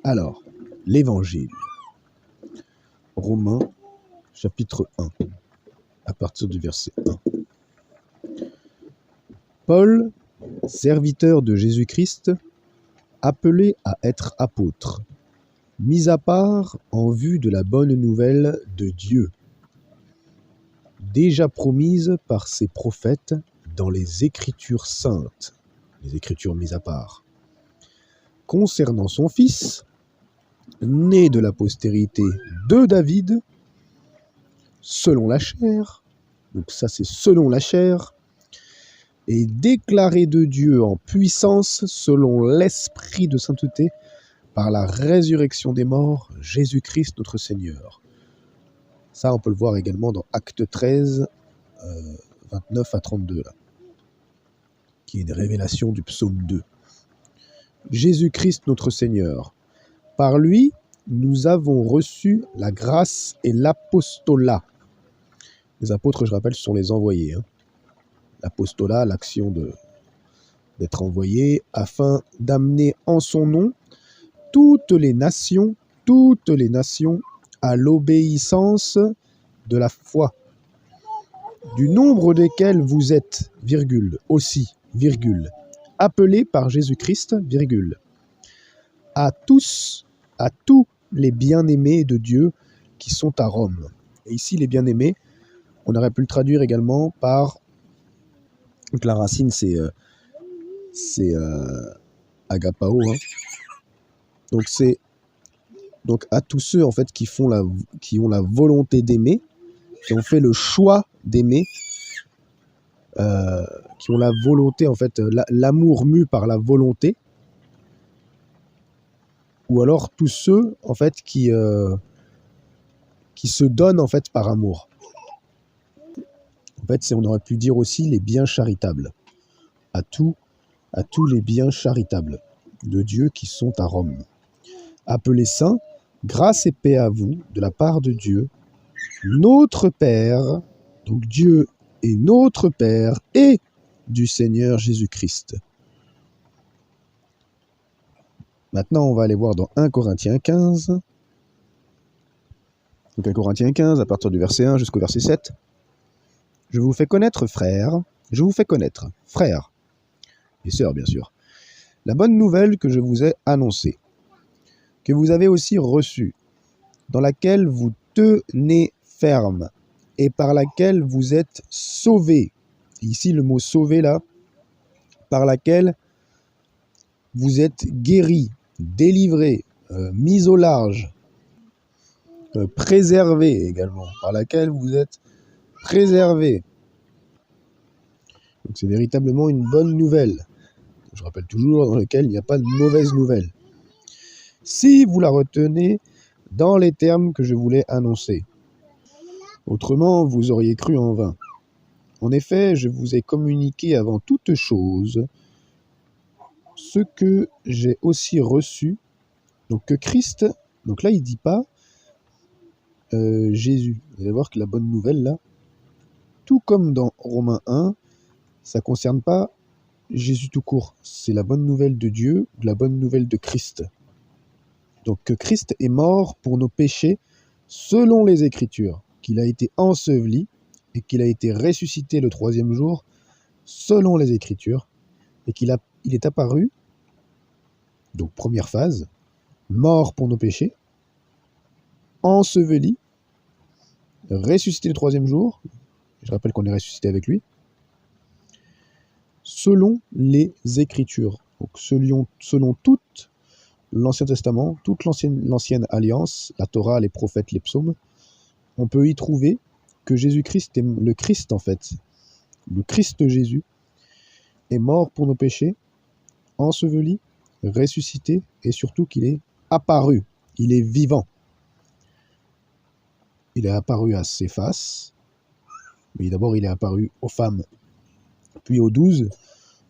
Alors, l'Évangile. Romains, chapitre 1, à partir du verset 1. Paul, serviteur de Jésus-Christ, appelé à être apôtre, mis à part en vue de la bonne nouvelle de Dieu, déjà promise par ses prophètes dans les Écritures saintes, les Écritures mises à part, concernant son Fils, né de la postérité de David, selon la chair, donc ça c'est selon la chair, et déclaré de Dieu en puissance selon l'esprit de sainteté par la résurrection des morts, Jésus-Christ notre Seigneur. Ça, on peut le voir également dans Acte 13, 29 à 32, là, qui est une révélation du psaume 2. Jésus-Christ notre Seigneur. Par lui, nous avons reçu la grâce et l'apostolat. Les apôtres, je rappelle, ce sont les envoyés. L'apostolat, l'action d'être envoyé, afin d'amener en son nom toutes les nations à l'obéissance de la foi, du nombre desquels vous êtes, aussi, appelés par Jésus-Christ, à tous les bien-aimés de Dieu qui sont à Rome. Et ici, les bien-aimés, on aurait pu le traduire également par, donc la racine c'est agapao, donc à tous ceux en fait qui ont la volonté d'aimer, qui ont fait le choix d'aimer, qui ont la volonté en fait, l'amour mu par la volonté, ou alors tous ceux en fait qui se donnent en fait par amour. En fait, on aurait pu dire aussi les biens charitables, à tous les biens charitables de Dieu qui sont à Rome. Appelés saints, grâce et paix à vous de la part de Dieu, notre Père, donc Dieu est notre Père, et du Seigneur Jésus-Christ. Maintenant, on va aller voir dans 1 Corinthiens 15. Donc 1 Corinthiens 15, à partir du verset 1 jusqu'au verset 7. Je vous fais connaître, frères, et sœurs, bien sûr, la bonne nouvelle que je vous ai annoncée, que vous avez aussi reçue, dans laquelle vous tenez ferme, et par laquelle vous êtes sauvés. Ici, le mot sauvé, là, par laquelle vous êtes guéris, délivrés, mis au large, préservés également, par laquelle vous êtes préservés. Donc c'est véritablement une bonne nouvelle. Je rappelle toujours, dans laquelle il n'y a pas de mauvaise nouvelle. Si vous la retenez dans les termes que je voulais annoncer. Autrement, vous auriez cru en vain. En effet, je vous ai communiqué avant toute chose ce que j'ai aussi reçu. Donc que Christ, donc là il dit pas Jésus. Vous allez voir que la bonne nouvelle là, tout comme dans Romains 1, ça ne concerne pas Jésus tout court. C'est la bonne nouvelle de Dieu, la bonne nouvelle de Christ. Donc que Christ est mort pour nos péchés selon les Écritures, qu'il a été enseveli et qu'il a été ressuscité le 3e jour selon les Écritures, et il est apparu, donc première phase, mort pour nos péchés, enseveli, ressuscité le 3e jour, je rappelle qu'on est ressuscité avec lui, selon les Écritures, donc selon tout l'Ancien Testament, toute l'ancienne alliance, la Torah, les prophètes, les psaumes, on peut y trouver que Jésus-Christ est le Christ en fait, le Christ Jésus, est mort pour nos péchés, enseveli, ressuscité, et surtout qu'il est apparu, il est vivant. Il est apparu à Céphas, mais d'abord il est apparu aux femmes, puis aux 12,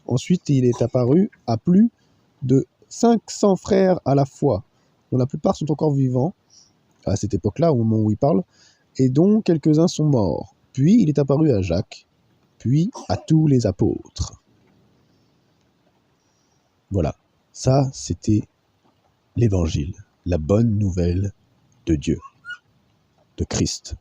ensuite il est apparu à plus de 500 frères à la fois, dont la plupart sont encore vivants, à cette époque-là, au moment où il parle, et dont quelques-uns sont morts. Puis il est apparu à Jacques, puis à tous les apôtres. Voilà, ça c'était l'évangile, la bonne nouvelle de Dieu, de Christ.